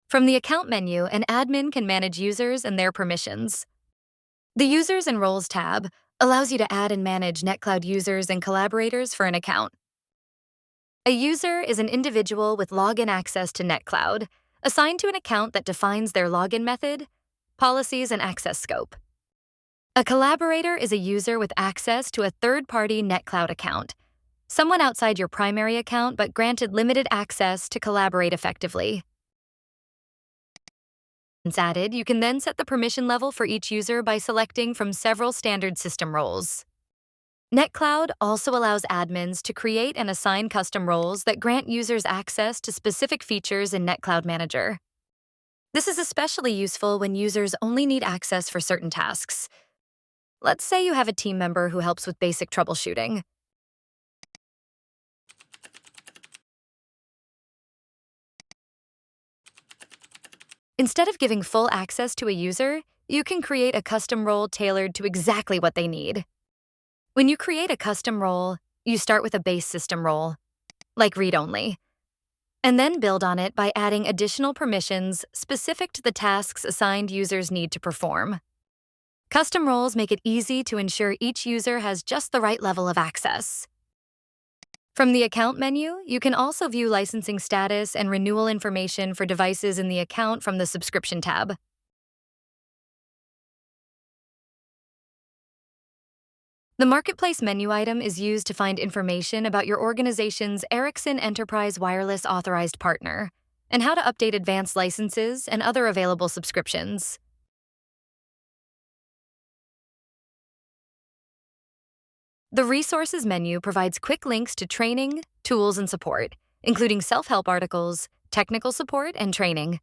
From the Account menu, an admin can manage users and their permissions. The Users and Roles tab allows you to add and manage NetCloud users and collaborators for an account. A user is an individual with login access to NetCloud, assigned to an account that defines their login method, policies, and access scope. A collaborator is a user with access to a third-party NetCloud account, someone outside your primary account but granted limited access to collaborate effectively. Once added, you can then set the permission level for each user by selecting from several standard system roles. NetCloud also allows admins to create and assign custom roles that grant users access to specific features in NetCloud Manager. This is especially useful when users only need access for certain tasks. Let's say you have a team member who helps with basic troubleshooting. Instead of giving full access to a user, you can create a custom role tailored to exactly what they need. When you create a custom role, you start with a base system role, like read-only, and then build on it by adding additional permissions specific to the tasks assigned users need to perform. Custom roles make it easy to ensure each user has just the right level of access. From the Account menu, you can also view licensing status and renewal information for devices in the account from the Subscription tab. The Marketplace menu item is used to find information about your organization's Ericsson Enterprise Wireless Authorized Partner and how to update advanced licenses and other available subscriptions. The Resources menu provides quick links to training, tools, and support, including self-help articles, technical support, and training.